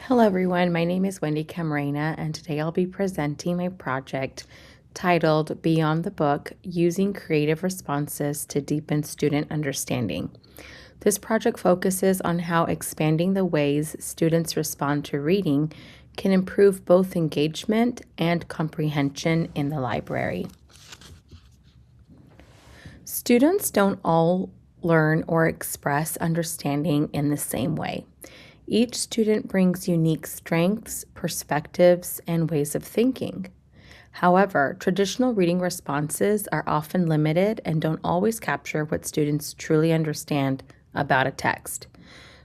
Hello everyone, my name is Wendy Camarena and today I'll be presenting my project titled Beyond the Book, Using Creative Responses to Deepen Student Understanding. This project focuses on how expanding the ways students respond to reading can improve both engagement and comprehension in the library. Students don't all learn or express understanding in the same way. Each student brings unique strengths, perspectives, and ways of thinking. However, traditional reading responses are often limited and don't always capture what students truly understand about a text.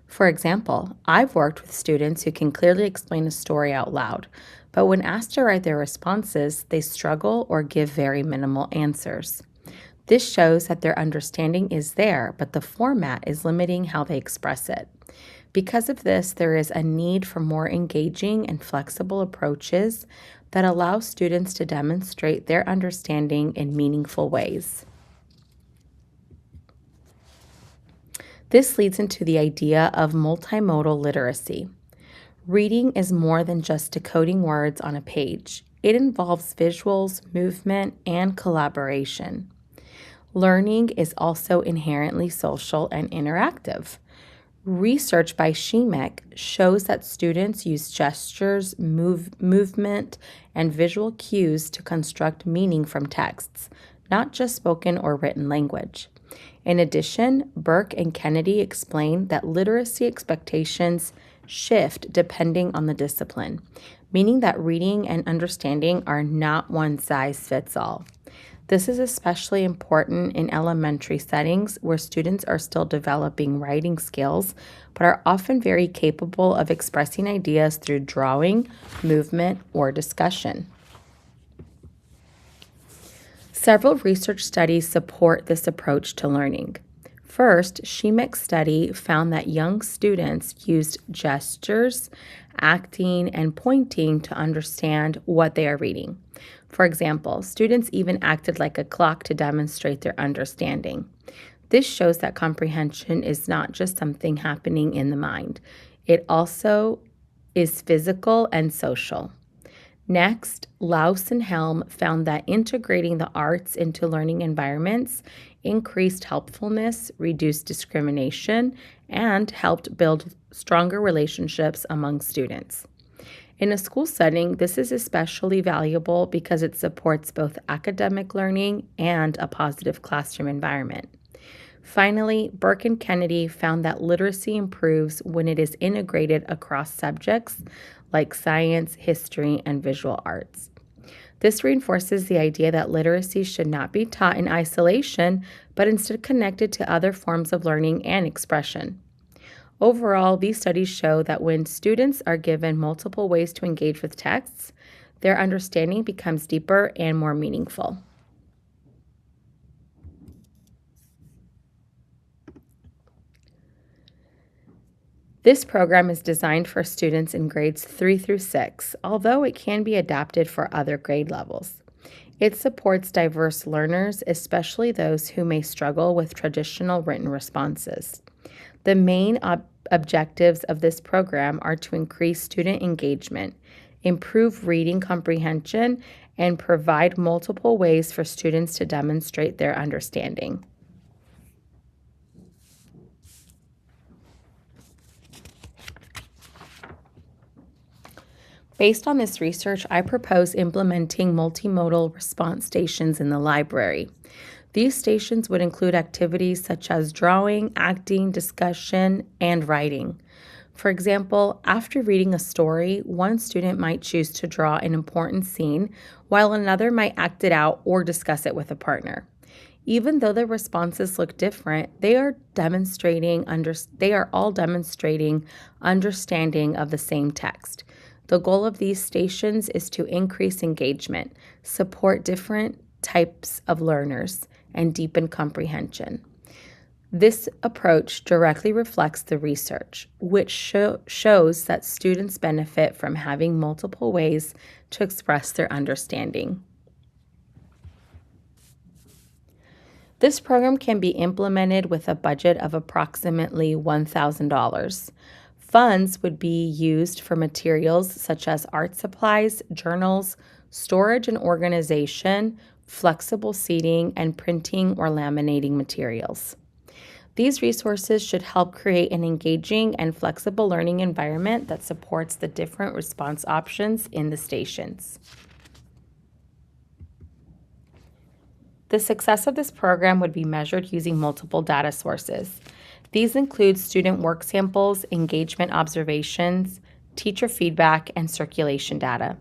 For example, I've worked with students who can clearly explain a story out loud, but when asked to write their responses, they struggle or give very minimal answers. This shows that their understanding is there, but the format is limiting how they express it. Because of this, there is a need for more engaging and flexible approaches that allow students to demonstrate their understanding in meaningful ways. This leads into the idea of multimodal literacy. Reading is more than just decoding words on a page. It involves visuals, movement, and collaboration. Learning is also inherently social and interactive. Research by Shemek shows that students use gestures, movement, and visual cues to construct meaning from texts, not just spoken or written language. In addition, Burke and Kennedy explain that literacy expectations shift depending on the discipline, meaning that reading and understanding are not one size fits all. This is especially important in elementary settings where students are still developing writing skills, but are often very capable of expressing ideas through drawing, movement, or discussion. Several research studies support this approach to learning. First, Shemek's study found that young students used gestures, acting, and pointing to understand what they are reading. For example, students even acted like a clock to demonstrate their understanding. This shows that comprehension is not just something happening in the mind. It also is physical and social. Next, Laus and Helm found that integrating the arts into learning environments increased helpfulness, reduced discrimination, and helped build stronger relationships among students. In a school setting, this is especially valuable because it supports both academic learning and a positive classroom environment. Finally, Burke and Kennedy found that literacy improves when it is integrated across subjects like science, history, and visual arts. This reinforces the idea that literacy should not be taught in isolation, but instead connected to other forms of learning and expression. Overall, these studies show that when students are given multiple ways to engage with texts, their understanding becomes deeper and more meaningful. This program is designed for students in grades 3 through 6, although it can be adapted for other grade levels. It supports diverse learners, especially those who may struggle with traditional written responses. The main objectives of this program are to increase student engagement, improve reading comprehension, and provide multiple ways for students to demonstrate their understanding. Based on this research, I propose implementing multimodal response stations in the library. These stations would include activities such as drawing, acting, discussion, and writing. For example, after reading a story, one student might choose to draw an important scene, while another might act it out or discuss it with a partner. Even though the responses look different, they are all demonstrating understanding of the same text. The goal of these stations is to increase engagement, support different types of learners, and deepen comprehension. This approach directly reflects the research, which shows that students benefit from having multiple ways to express their understanding. This program can be implemented with a budget of approximately $1,000. Funds would be used for materials such as art supplies, journals, storage and organization, flexible seating, and printing or laminating materials. These resources should help create an engaging and flexible learning environment that supports the different response options in the stations. The success of this program would be measured using multiple data sources. These include student work samples, engagement observations, teacher feedback, and circulation data.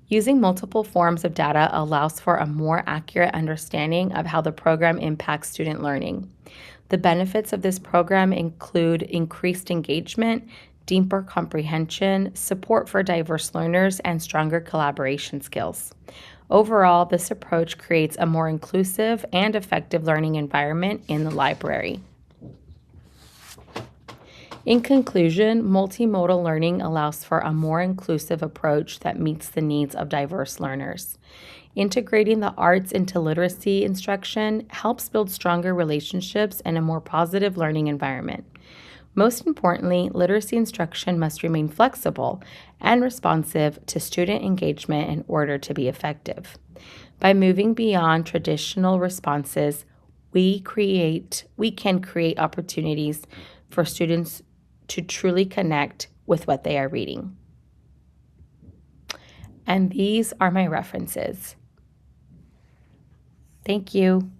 Using multiple forms of data allows for a more accurate understanding of how the program impacts student learning. The benefits of this program include increased engagement, deeper comprehension, support for diverse learners, and stronger collaboration skills. Overall, this approach creates a more inclusive and effective learning environment in the library. In conclusion, multimodal learning allows for a more inclusive approach that meets the needs of diverse learners. Integrating the arts into literacy instruction helps build stronger relationships and a more positive learning environment. Most importantly, literacy instruction must remain flexible and responsive to student engagement in order to be effective. By moving beyond traditional responses, we can create opportunities for students to truly connect with what they are reading. And these are my references. Thank you.